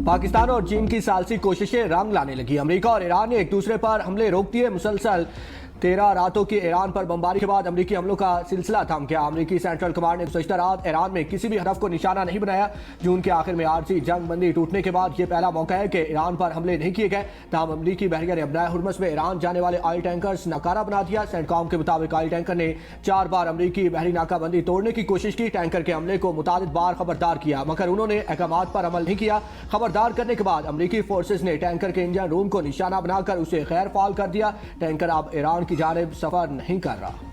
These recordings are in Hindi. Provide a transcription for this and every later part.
पाकिस्तान और चीन की सालसी कोशिशें रंग लाने लगी। अमेरिका और ईरान ने एक दूसरे पर हमले रोक दिए। मुसलसल 13 रातों की ईरान पर बमबारी के बाद अमेरिकी हमलों का सिलसिला थम गया। अमेरिकी सेंट्रल कमांड ने गुज़श्ता रात ईरान में किसी भी हदफ को निशाना नहीं बनाया। जून के आखिर में आरजी जंग बंदी टूटने के बाद यह पहला मौका है कि ईरान पर हमले नहीं किए गए। तमाम अमेरिकी बहरिया ने अपनाए हुर्मस में ईरान जाने वाले ऑयल टैंकर्स नकारा बना दिया। सेंटकॉम के मुताबिक ऑयल टैंकर ने 4 बार अमेरिकी बहरी नाकाबंदी तोड़ने की कोशिश की। टैंकर के हमले को मुतादिद बार खबरदार किया मगर उन्होंने अहकामात पर अमल नहीं किया। खबरदार करने के बाद अमेरिकी फोर्सेज ने टैंकर के इंजन रूम को निशाना बनाकर उसे गैर फाल कर दिया। टैंकर अब ईरान की जानिब सफर नहीं कर रहा।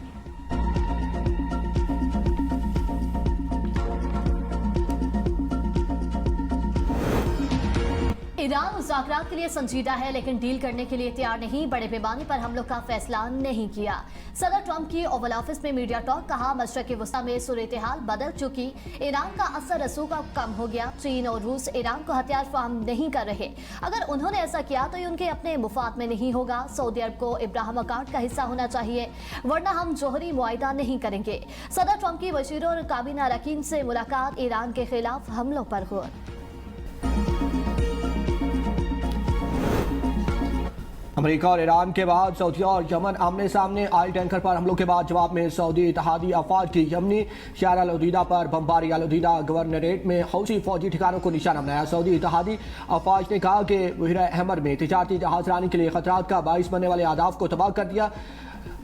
ईरान मुज़ाकरात के लिए संजीदा है लेकिन डील करने के लिए तैयार नहीं। बड़े पैमाने पर हमलों का फैसला नहीं किया। सदर ट्रंप की ओवल ऑफिस में मीडिया टॉक, कहा मशरक़ वस्ता में सूरत हाल बदल चुकी। ईरान का असर रसूख कम हो गया। चीन और रूस ईरान को हथियार फराहम नहीं कर रहे। अगर उन्होंने ऐसा किया तो ये उनके अपने मुफाद में नहीं होगा। सऊदी अरब को इब्राहिम अकाउंट का हिस्सा होना चाहिए वरना हम जोहरी मुआहिदा नहीं करेंगे। सदर ट्रंप की वज़ीरों और काबीना अरकान से मुलाकात, ईरान के खिलाफ हमलों पर गौर। अमेरिका और ईरान के बाद सऊदीया और यमन आमने सामने। ऑयल टैंकर पर हमलों के बाद जवाब में सऊदी इत्तेहादी अफवाज की यमनी शहर अल उदीदा पर बमबारी। अल उदीदा गवर्नरेट में हौसी फौजी ठिकानों को निशाना बनाया। सऊदी इत्तेहादी अफवाज ने कहा कि बहरा अहमर में तिजारती जहाजरानी के लिए खतरात का बाइस बनने वाले आदाफ को तबाह कर दिया।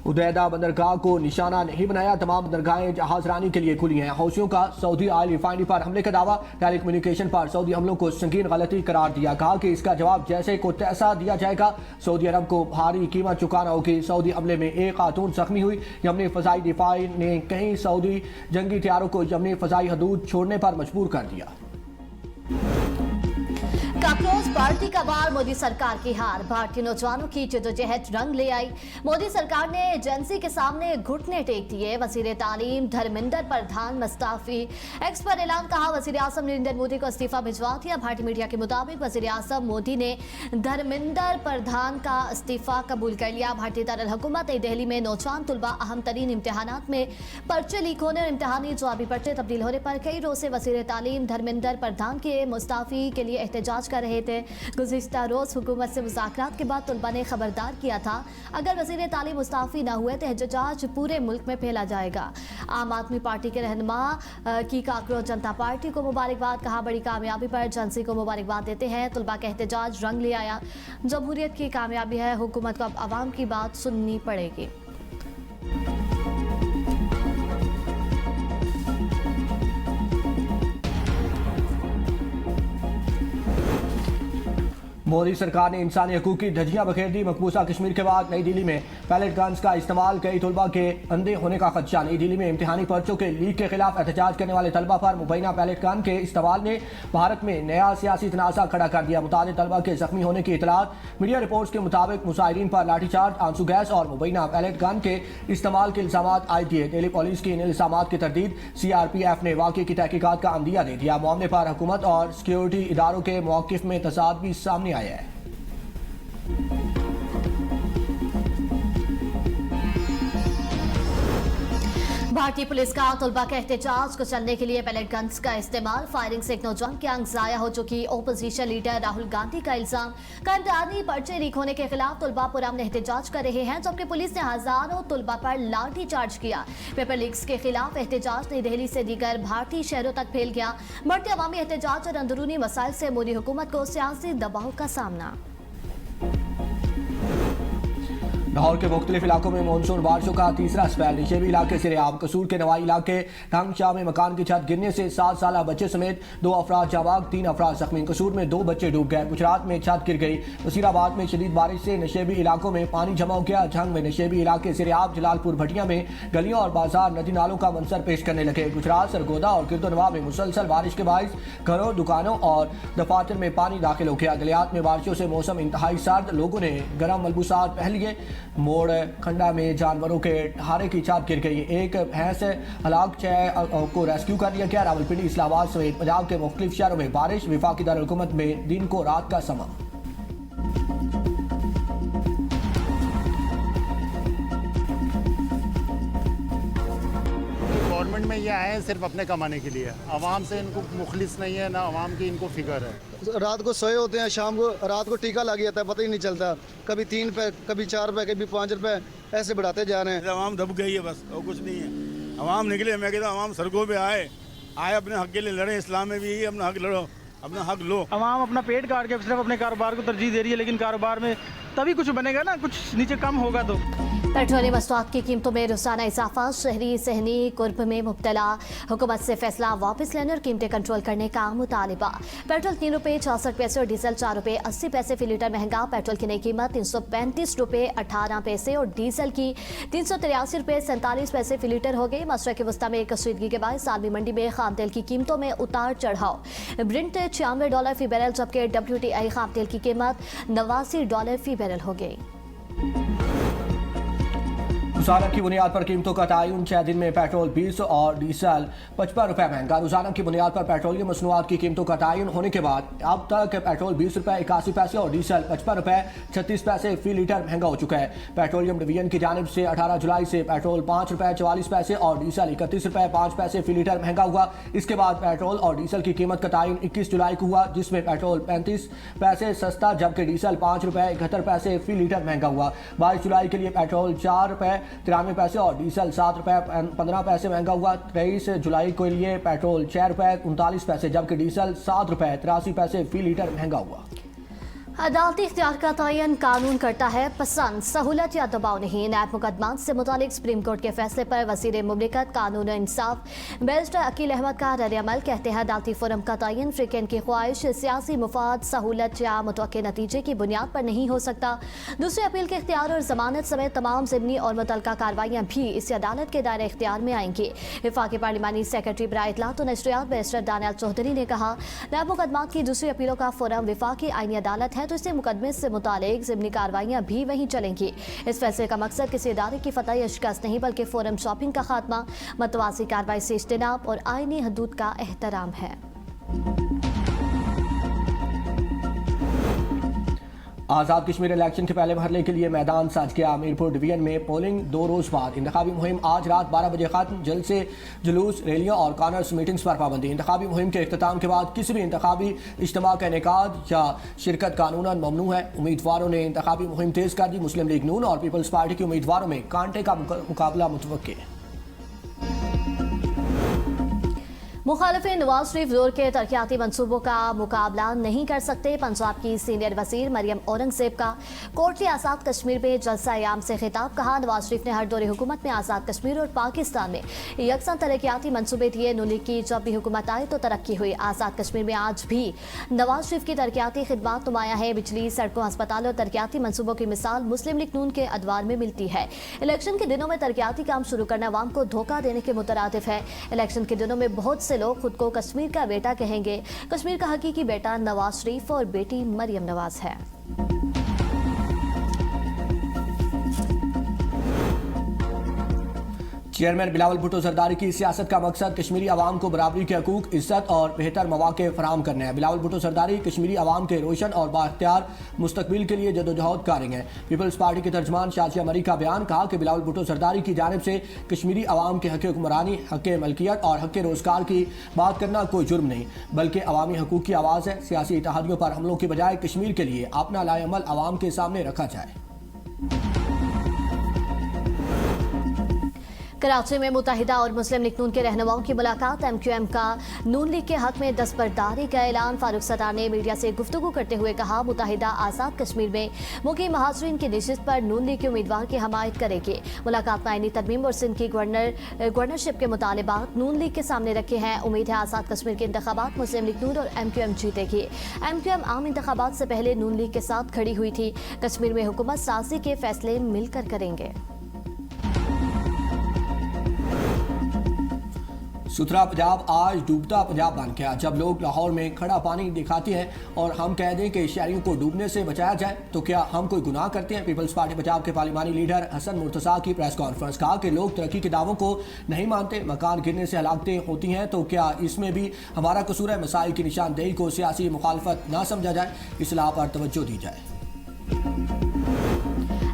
उदैदा बंदरगाह को निशाना नहीं बनाया। तमाम बंदरगाहें जहाजरानी के लिए खुली हैं। हौसियों का सऊदी ऑयल रिफाइनरी पर हमले का दावा। टेलीकम्युनिकेशन पर सऊदी हमलों को संगीन गलती करार दिया। कहा कि इसका जवाब जैसे को तैसा दिया जाएगा। सऊदी अरब को भारी कीमत चुकाना होगी। सऊदी हमले में एक खातून जख्मी हुई। यमनी फजाई दिफाई ने कई सऊदी जंगी हथियारों को यमनी फजाई हदूद छोड़ने पर मजबूर कर दिया। काकरोच पार्टी का वार, मोदी सरकार की हार। भारतीय नौजवानों की जद्दोजहद रंग ले आई। मोदी सरकार ने एजेंसी के सामने घुटने टेक दिए। वजीर तालीम धर्मेंद्र प्रधान मुस्ताफी। एक्स पर ऐलान, कहा वजीर आजम नरेंद्र मोदी को इस्तीफा भिजवा दिया। भारतीय मीडिया के मुताबिक वजीर आजम मोदी ने धर्मेंद्र प्रधान का इस्तीफा कबूल कर लिया। भारतीय दारुल हुकूमत नई दिल्ली में नौजवान तुलबा अहम तरीन इम्तहानात में पर्चे लीक होने और इम्तहानी जवाबी पर्चे तब्दील होने पर कई रोज से वजीर तालीम धर्मेंद्र प्रधान के मुस्ताफी के लिए एहतजाज कर रहे थे। गुज़िश्ता रोज हुकूमत से मुज़ाकरात के बाद तुलबा ने खबरदार किया था अगर वज़ीर तालीम मुस्ताफ़ी न हुए तो एहतजाज पूरे मुल्क में फैला जाएगा। आम आदमी पार्टी के रहनुमा की काकरोच जनता पार्टी को मुबारकबाद, कहा बड़ी कामयाबी पर एजेंसी को मुबारकबाद देते हैं। तुलबा का एहतजाज रंग ले आया। जमहूरियत की कामयाबी है। हुकूमत को अब आवाम की बात सुननी पड़ेगी। मोदी सरकार ने इंसानी हकूक़ की धज्जियां बखेर दी। मकबूसा कश्मीर के बाद नई दिल्ली में पैलेट गन्स का इस्तेमाल, कई तलबा के अंधे होने का खदशा। नई दिल्ली में इम्तिहानी पर्चों के लीक के खिलाफ एहतजाज करने वाले तलबा पर मुबैना पैलेट गन के इस्तेमाल ने भारत में नया सियासी तनाज़ा खड़ा कर दिया। मुतादिद तलबा के जख्मी होने की इतलात। मीडिया रिपोर्ट्स के मुताबिक मुसाहिरीन पर लाठीचार्ज, आंसू गैस और मुबैना पैलेट गन के इस्तेमाल के इल्जामात आयद किए। दिल्ली पुलिस की इन इल्जामात की तरदीद CRPF ने वाक़े की तहकीकात का अंदिया दे दिया। मामले पर हुकूमत और सिक्योरिटी इदारों के मौक़िफ़ में तज़ाद भी सामने आया है। भारतीय पुलिस का तुलबा के एहतजाज को चलने के लिए पैलेट गन्स का इस्तेमाल। फायरिंग से एक नौजवान की आंख जाया हो चुकी। ओपोजिशन लीडर राहुल गांधी का इल्जाम। इम्तिहानी पर्चे लीक होने के खिलाफ तुलबा पुरअमन एहतजाज कर रहे हैं जबकि पुलिस ने हजारों तुलबा पर लाठी चार्ज किया। पेपर लीक्स के खिलाफ एहतजाज नई दिल्ली से दीगर भारतीय शहरों तक फैल गया। बढ़ते अवामी एहतजाज और अंदरूनी मसाइल से मोदी हुकूमत को सियासी दबाव का सामना। लाहौर के मुख्तलिफ इलाकों में मानसून बारिशों का तीसरा स्पेल। निशेबी इलाके से आब। कसूर के नवाई इलाके ढंगशाह में मकान की छत गिरने से 7 साल बच्चे समेत 2 अफराद जाबाग, 3 अफराद जख्मी। कसूर में 2 बच्चे डूब गए। गुजरात में छत गिर गई। वसीराबाद में शदीद बारिश से नशेबी इलाकों में पानी जमा हो गया। झंग में नशेबी इलाके से आब। जलालपुर भटिया में गलियों और बाजार नदी नालों का मंजर पेश करने लगे। गुजरात सरगोदा और किरतोनवा में मुसलसल बारिश के बायस घरों, दुकानों और दफातर में पानी दाखिल हो गया। गलियात में बारिशों से मौसम इंतहाई सर्द। लोगों ने गर्म मलबूसात पहन लिए। मोड़ खंडा में जानवरों के ढारे की छत गिर गई। एक भैंस हलाक, 6 को रेस्क्यू कर लिया गया। रावलपिंडी, इस्लामाबाद समेत पंजाब के मुख्तलिफ शहरों में बारिश। वफाकी दारुल हुकूमत में दिन को रात का समा। गवर्नमेंट में ये आए हैं सिर्फ अपने कमाने के लिए, आवाम से इनको मुखलिस नहीं है, ना आवाम की इनको फिक्र है। रात को सोए होते हैं, शाम को रात को टीका लग जाता है, पता ही नहीं चलता, कभी 3 रुपए, कभी 4 रुपए, कभी 5 रुपए, ऐसे बढ़ाते जा रहे हैं। आवाम दब गई है, बस और कुछ नहीं है। आवाम निकले, मैं कहता हूँ आवाम सड़कों पे आए अपने हक के लिए लड़े। इस्लाम में भी यही अपना हक लड़ो, अपना हक लो। आवाम अपना पेट काट के सिर्फ अपने कारोबार को तरजीह दे रही है, लेकिन कारोबार में तभी कुछ बनेगा ना, कुछ नीचे कम होगा तो। पेट्रोलियम मसनूआत की कीमतों में रोजाना इजाफा, शहरी सहनी कुर्ब में मुब्तला, हुकूमत से फैसला वापस लेने और कीमतें कंट्रोल करने का मुतालिबा। पेट्रोल 3 रुपये 64 पैसे और डीजल 4 रुपये 80 पैसे फी लीटर महंगा। पेट्रोल की नई कीमत 335 रुपये 18 पैसे और डीजल की 383 रुपये 47 पैसे फी लीटर हो गई। मशरक़ वस्ता में कशीदगी के बाद सालवी मंडी में खाम तेल की कीमतों में उतार चढ़ाव। ब्रेंट $96 फी बैरल, जबकि WTI खाम तेल की कीमत $89 फी बैरल हो गई। रोजाना की बुनियाद पर कीमतों का तयन, 6 दिन में पेट्रोल 20 और डीजल 55 रुपये महंगा। रोजाना की बुनियाद पर पेट्रोलियम मसनूआत की कीमतों का तयन होने के बाद अब तक पेट्रोल 20 रुपये 81 पैसे और डीजल 55 रुपये 36 पैसे फी लीटर महंगा हो चुका है। पेट्रोलियम डिवीजन की जानिब से 18 जुलाई से पेट्रोल 5 रुपये 44 पैसे और डीजल 31 रुपये 5 पैसे फी लीटर महंगा हुआ। इसके बाद पेट्रोल और डीजल की कीमत का तयन 21 जुलाई को हुआ, जिसमें पेट्रोल 35 पैसे सस्ता जबकि डीजल 5 रुपये 71 पैसे फी लीटर महंगा हुआ। 22 जुलाई के लिए पेट्रोल 4 रुपये 93 पैसे और डीजल 7 रुपये 15 पैसे महंगा हुआ। 23 जुलाई के लिए पेट्रोल 6 रुपये 39 पैसे जबकि डीजल 7 रुपये 83 पैसे फी लीटर महंगा हुआ। अदालती इख्तियार का तयन कानून करता है पसंद, सहूलत या दबाव नहीं। नैब मुकदमात से मुतालिक सुप्रीम कोर्ट के फैसले पर वज़ीर मुमलिकत कानून और इंसाफ बैरिस्टर अकील अहमद का रद्द-ए-अमल। कहते हैं अदालती फोरम का तयन फ्रीकैन की ख्वाहिश, सियासी मुफाद, सहूलत या मुतवक्के नतीजे की बुनियाद पर नहीं हो सकता। दूसरी अपील के इख्तियार और जमानत समेत तमाम ज़िमनी और मुतल्लका कार्रवाइयाँ भी इस अदालत के दायरे इख्तियार में आएंगी। वफाकी पार्लिमानी सेक्रेटरी बराए इत्तलात और नशरियात बैरिस्टर दानियाल चौधरी ने कहा, नैब मुकदमात की दूसरी अपीलों का फोरम वफाकी आईनी अदालत है तो इसे मुकदमे से मुतालिक ज़िमनी कार्रवाइयाँ भी वहीं चलेंगी। इस फैसले का मकसद किसी इदारे की फतह या शिकस्त नहीं बल्कि फोरम शॉपिंग का खात्मा, मतवासी कार्रवाई से इज्तिनाब और आईनी हदूद का एहतराम है। आज़ाद कश्मीर इलेक्शन के पहले मरहले के लिए मैदान सज गया। मीरपुर डिवीजन में पोलिंग 2 रोज बाद। इंतखाबी मुहिम आज रात 12 बजे खत्म। जल्द से जुलूस, रैलियों और कॉर्नर्स मीटिंग्स पर पाबंदी। इंतखाबी मुहिम के इख्तिताम के बाद किसी भी इंतखाबी इज्तिमा का इनेकाद या शिरकत कानूनन ममनू है। उम्मीदवारों ने इंतखाबी मुहिम तेज कर दी। मुस्लिम लीग नून और पीपल्स पार्टी के उम्मीदवारों में कांटे का मुकाबला मुतवक्के है। मुखालिफिन नवाज शरीफ जोर के तरक्याती मंसूबों का मुकाबला नहीं कर सकते। पंजाब की सीनियर वजीर मरियम औरंगजेब का कोटली आज़ाद कश्मीर में जलसा याम से खिताब। कहा, नवाज शरीफ ने हर दौरे हुकूमत में आज़ाद कश्मीर और पाकिस्तान में यकसन तरक्याती मंसूबे दिए। नून लीग की जब भी हुकूमत आई तो तरक्की हुई। आज़ाद कश्मीर में आज भी नवाज शरीफ की तरक्याती खिदमात नुमाया है। बिजली, सड़कों, अस्पताल और तरक्याती मंसूबों की मिसाल मुस्लिम लीग नून के अदवार में मिलती है। इलेक्शन के दिनों में तरक्याती काम शुरू करना अवाम को धोखा देने के मुतरादिफ है। इलेक्शन के दिनों में बहुत से लोग खुद को कश्मीर का बेटा कहेंगे। कश्मीर का हकीकी बेटा नवाज शरीफ और बेटी मरियम नवाज है। चेयरमैन बिलावल भुट्टो जरदारी की सियासत का मकसद कश्मीरी अवाम को बराबरी के हकूक, इज्जत और बेहतर मौके फराहम करना है। बिलावल भुट्टो जरदारी कश्मीरी अवाम के रोशन और बाख्तियार मुस्तकबिल के लिए जदोजहद करेंगे। पीपल्स पार्टी के तर्जमान शाजिया मरी का बयान। कहा कि बिलावल भुट्टो जरदारी की जानिब से कश्मीरी अवाम के हक हुक्मरानी, हक मलकियत और हक रोजगार की बात करना कोई जुर्म नहीं बल्कि अवामी हकूक की आवाज़ है। सियासी इत्तेहादियों पर हमलों के बजाय कश्मीर के लिए अपना लाएअमल अवाम के सामने रखा जाए। कराची में मुत्तहिदा और मुस्लिम लीग नून के रहनुमाओं की मुलाकात। MQM का नून लीग के हक में दस्तबरदारी का ऐलान। फारूक सत्तार ने मीडिया से गुफ्तगू करते हुए कहा, मुत्तहिदा आज़ाद कश्मीर में मुकीम महाजरीन की नशिस्त पर नून लीग के उम्मीदवार की हमायत करेगी। मुलाकात में आईनी तरमीम और सिंध की गवर्नरशिप के मुतालिबात नून लीग के सामने रखे हैं। उम्मीद है आज़ाद कश्मीर के इंतखाबात मुस्लिम लीग नून और MQM जीतेगी। MQM आम इंतखाबात से पहले नून लीग के साथ खड़ी हुई थी। कश्मीर में हुकूमत साजी के फैसले मिलकर करेंगे। सुथरा पंजाब आज डूबता पंजाब बन गया। जब लोग लाहौर में खड़ा पानी दिखाते हैं और हम कह दें कि शहरियों को डूबने से बचाया जाए तो क्या हम कोई गुनाह करते हैं? पीपल्स पार्टी पंजाब के पार्लिमानी लीडर हसन मुर्तज़ा की प्रेस कॉन्फ्रेंस। कहा कि लोग तरक्की के दावों को नहीं मानते। मकान गिरने से हलाकतें होती हैं तो क्या इसमें भी हमारा कसूर है? मसाइल की निशानदेही को सियासी मुखालफत ना समझा जाए, इस्लाह पर तवज्जो दी जाए।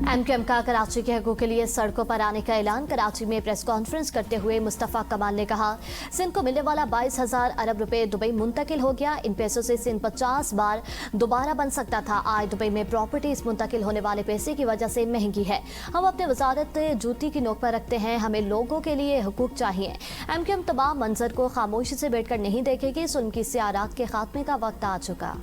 एमक्यूएम का कराची के हकूक़ के लिए सड़कों पर आने का ऐलान। कराची में प्रेस कॉन्फ्रेंस करते हुए मुस्तफ़ा कमाल ने कहा, सिंध को मिलने वाला 22,000 अरब रुपए दुबई मुंतकिल हो गया। इन पैसों से सिंध 50 बार दोबारा बन सकता था। आज दुबई में प्रॉपर्टीज मुंतकिल होने वाले पैसे की वजह से महंगी है। हम अपने वजारत जूती की नोक पर रखते हैं। हमें लोगों के लिए हुकूक चाहिए। एमक्यूएम तमाम मंजर को खामोशी से बैठकर नहीं देखेगी। जुल्म की सियारात के खात्मे का वक्त आ चुका।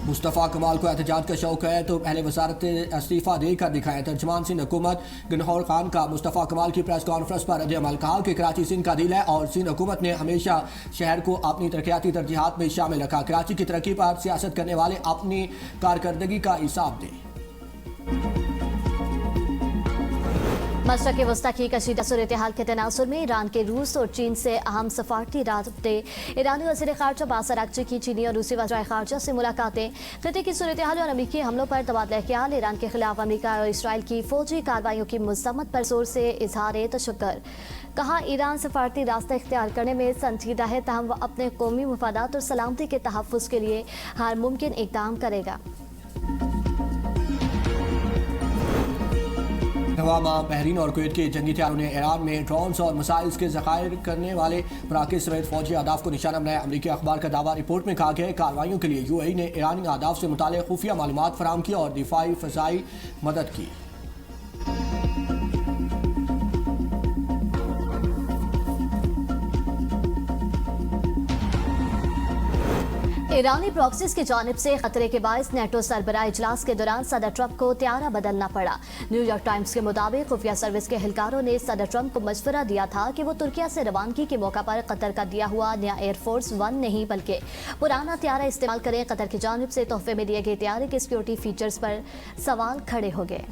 मुस्तफ़ा कमाल को एहतजाज का शौक है तो पहले वजारत इस्तीफ़ा देकर दिखाएं। तर्जमान सिंध हुकूमत गनहौर खान का मुस्तफ़ा कमाल की प्रेस कॉन्फ्रेंस पर रद्द-ए-अमल। कहा कि कराची सिंध का दिल है और सिंध हुकूमत ने हमेशा शहर को अपनी तरक्याती तरजीहात में शामिल रखा। कराची की तरक्की पर सियासत करने वाले अपनी कारकर्दगी का हिसाब दें। मशरक़ वस्ता की कशीदा सूरत हाल के तनासुर में ईरान के रूस और चीन से अहम सफारती राब्ते। ईरानी वज़ीर ख़ारजा अब्बास अराग़ची की चीनी और रूसी वज़ीर ख़ारजा से मुलाकातें। खित्ते की सूरत हाल और अमरीकी हमलों पर तबादला ख्याल। ईरान के खिलाफ अमरीका और इसराइल की फ़ौजी कार्रवाइयों की मज़म्मत पर जोर से इजहार तशक्कुर। कहा, ईरान सफारती रास्ता इख्तियार करने में संजीदा है, ताहम वह अपने कौमी मफादात और सलामती के तहफ़्फ़ुज़ के लिए हर मुमकिन इक़दाम करेगा। नवामा, बहरीन और कुवैत के जंगी हथियारों ने ईरान में ड्रोन्स और मिसाइल्स के ज़खायर करने वाले मराकज़ समेत फौजी अहदाफ को निशाना बनाया। अमरीकी अखबार का दावा। रिपोर्ट में कहा गया है कार्रवाइयों के लिए यूएई ने ईरानी अहदाफ से मुताल्लिक़ खुफिया मालूमात फराहम की और दिफाई फ़ज़ाई मदद की। ईरानी प्रॉक्सीज की जानिब से खतरे के बायस नेटो सरबराह इजलास के दौरान सदर ट्रंप को त्यारा बदलना पड़ा। न्यूयॉर्क टाइम्स के मुताबिक खुफिया सर्विस के एहलकारों ने सदर ट्रंप को मशवरा दिया था कि वो तुर्किया से रवानगी के मौका पर कतर का दिया हुआ नया एयरफोर्स 1 नहीं बल्कि पुराना त्यारा इस्तेमाल करें। कतर की जानिब से तोहफे में दिए गए त्यारे के सिक्योरिटी फीचर्स पर सवाल खड़े हो गए।